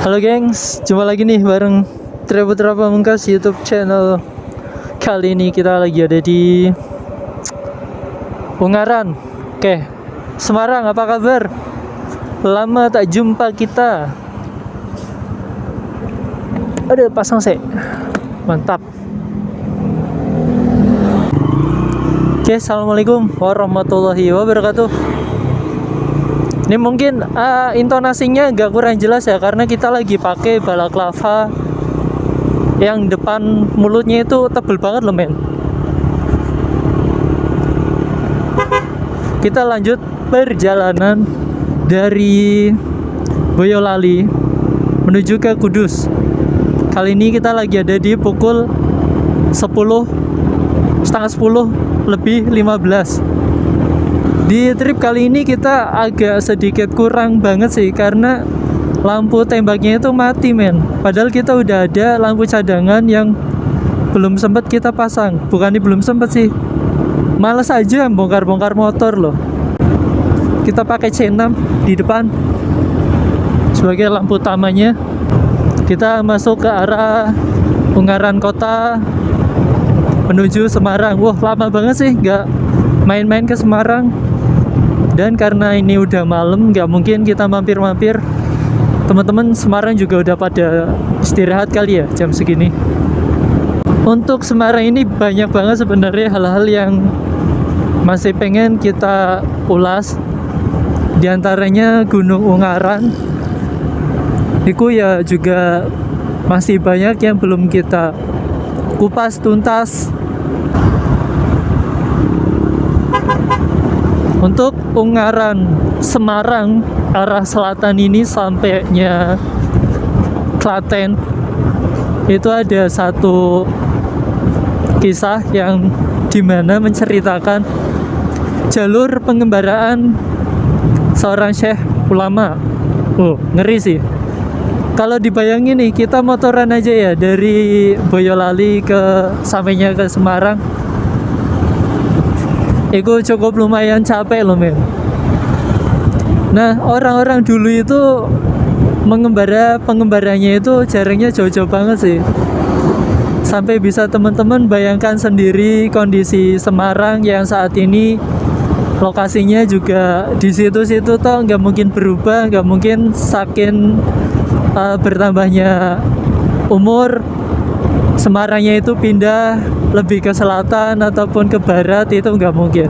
Halo gengs, jumpa lagi nih bareng Trio Putra Pamungkas YouTube channel. Kali ini kita lagi ada di Ungaran. Oke, Semarang, apa kabar? Lama tak jumpa kita. Ada pasang sih, mantap. Oke, assalamualaikum warahmatullahi wabarakatuh. Ini mungkin intonasinya agak kurang jelas ya, karena kita lagi pakai balaklava yang depan mulutnya itu tebel banget loh men. Kita lanjut perjalanan dari Boyolali menuju ke Kudus. Kali ini kita lagi ada di pukul 10, setengah 10 lebih 15. Di trip kali ini kita agak sedikit kurang banget sih, karena lampu tembaknya itu mati men. Padahal kita udah ada lampu cadangan yang belum sempat kita pasang. Bukannya belum sempat sih, males aja bongkar-bongkar motor loh. Kita pakai C6 di depan sebagai lampu utamanya. Kita masuk ke arah Ungaran kota menuju Semarang. Wah, lama banget sih nggak main-main ke Semarang. Dan karena ini udah malam, nggak mungkin kita mampir-mampir. Teman-teman Semarang juga udah pada istirahat kali ya jam segini. Untuk Semarang ini banyak banget sebenarnya hal-hal yang masih pengen kita ulas. Di antaranya Gunung Ungaran. Itu ya juga masih banyak yang belum kita kupas tuntas. Untuk Ungaran Semarang arah selatan ini sampainya Klaten, itu ada satu kisah yang dimana menceritakan jalur pengembaraan seorang syekh ulama. Ngeri sih. Kalau dibayangin nih, kita motoran aja ya dari Boyolali ke sampainya ke Semarang, itu cukup lumayan capek loh men. Nah, orang-orang dulu itu pengembaranya itu jaraknya jauh-jauh banget sih. Sampai bisa teman-teman bayangkan sendiri kondisi Semarang yang saat ini lokasinya juga di situ-situ toh nggak mungkin berubah, nggak mungkin saking bertambahnya umur Semarangnya itu pindah lebih ke selatan ataupun ke barat, itu nggak mungkin.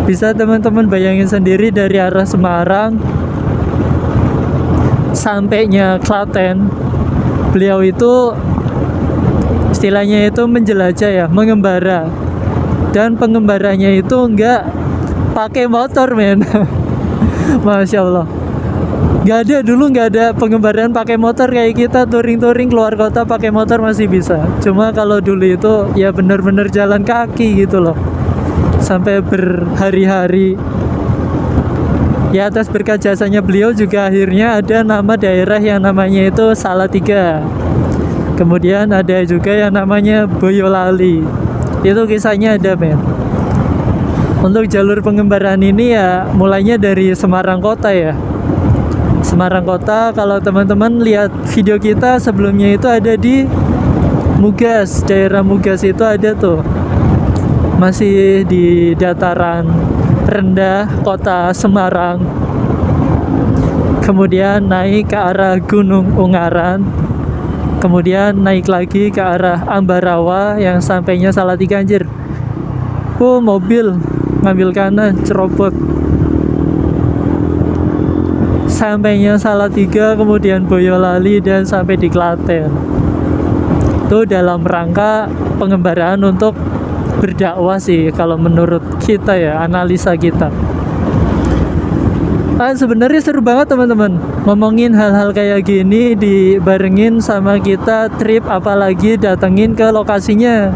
Bisa teman-teman bayangin sendiri dari arah Semarang sampainya Klaten, beliau itu istilahnya itu menjelajah ya, mengembara. Dan pengembaranya itu nggak pakai motor men. Masya Allah. Nggak ada pengembaraan pakai motor kayak kita touring-touring keluar kota pakai motor masih bisa. Cuma kalau dulu itu ya bener-bener jalan kaki gitu loh, sampai berhari-hari. Ya atas berkat jasanya beliau juga akhirnya ada nama daerah yang namanya itu Salatiga. Kemudian ada juga yang namanya Boyolali. Itu kisahnya ada men. Untuk jalur pengembaraan ini ya mulainya dari Semarang kota ya. Semarang kota, kalau teman-teman lihat video kita sebelumnya itu ada di Mugas, daerah Mugas itu ada tuh, masih di dataran rendah kota Semarang. Kemudian naik ke arah Gunung Ungaran, kemudian naik lagi ke arah Ambarawa yang sampainya Salatiga. Anjir, mobil ngambil kanan cerobot. Sampainya Salatiga, kemudian Boyolali, dan sampai di Klaten. Itu dalam rangka pengembaraan untuk berdakwah sih kalau menurut kita ya, analisa kita. Sebenarnya seru banget teman-teman ngomongin hal-hal kayak gini dibarengin sama kita trip, apalagi datengin ke lokasinya.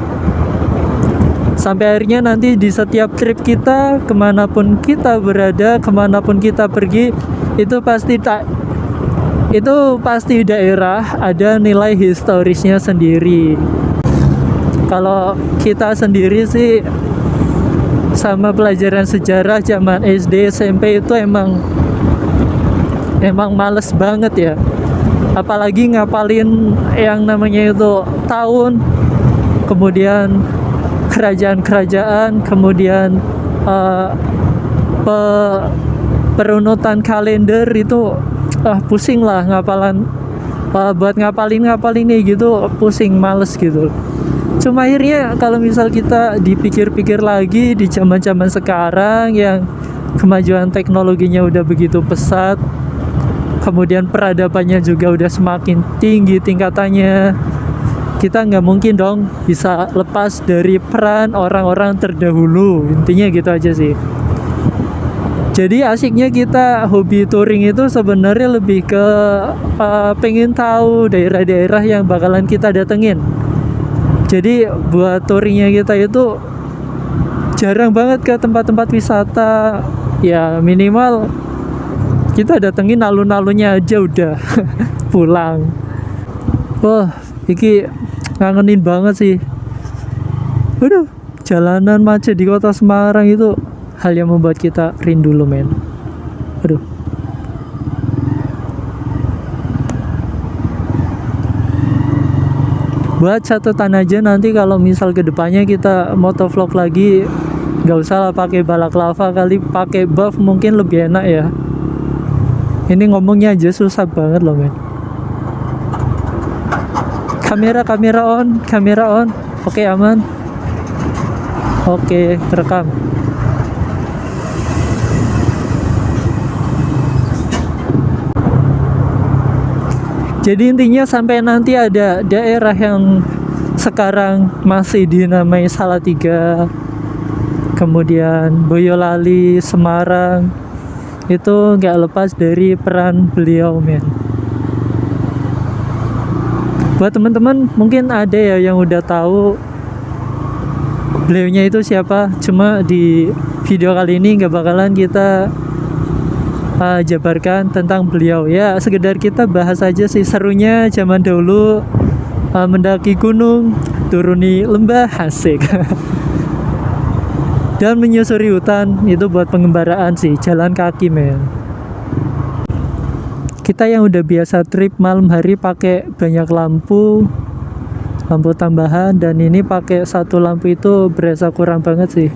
Sampai akhirnya nanti di setiap trip kita, kemanapun kita berada, kemanapun kita pergi, itu pasti daerah ada nilai historisnya sendiri. Kalau kita sendiri sih sama pelajaran sejarah zaman SD SMP itu emang males banget ya. apalagi ngapalin yang namanya itu tahun, kemudian kerajaan-kerajaan, kemudian eh, perunutan kalender itu pusing lah ngapalan. Buat ngapalin nih gitu pusing, males gitu. Cuma akhirnya kalau misal kita dipikir-pikir lagi di zaman-zaman sekarang yang kemajuan teknologinya udah begitu pesat, kemudian peradabannya juga udah semakin tinggi tingkatannya, kita nggak mungkin dong bisa lepas dari peran orang-orang terdahulu. Intinya gitu aja sih. Jadi asiknya kita hobi touring itu sebenarnya lebih ke pengen tahu daerah-daerah yang bakalan kita datengin. Jadi buat touringnya kita itu jarang banget ke tempat-tempat wisata. Ya minimal kita datengin alun-alunnya aja udah pulang. Wah, iki ngangenin banget sih. Waduh, jalanan macet di kota Semarang itu hal yang membuat kita rindu loh men. Aduh. Buat catatan aja nanti kalau misal kedepannya kita motovlog lagi, nggak usah lah pakai balaklava, kali pakai buff mungkin lebih enak ya. Ini ngomongnya aja susah banget loh men. Kamera on. Oke, aman. Oke, rekam. Jadi intinya sampai nanti ada daerah yang sekarang masih dinamai Salatiga, kemudian Boyolali, Semarang, itu nggak lepas dari peran beliau men. Buat teman-teman mungkin ada ya yang udah tahu beliaunya itu siapa, cuma di video kali ini nggak bakalan kita jabarkan tentang beliau ya, sekedar kita bahas aja sih serunya zaman dahulu mendaki gunung, turuni lembah, asik. Dan menyusuri hutan itu buat pengembaraan sih, jalan kaki men. Kita yang udah biasa trip malam hari pakai banyak lampu tambahan, dan ini pakai satu lampu itu berasa kurang banget sih.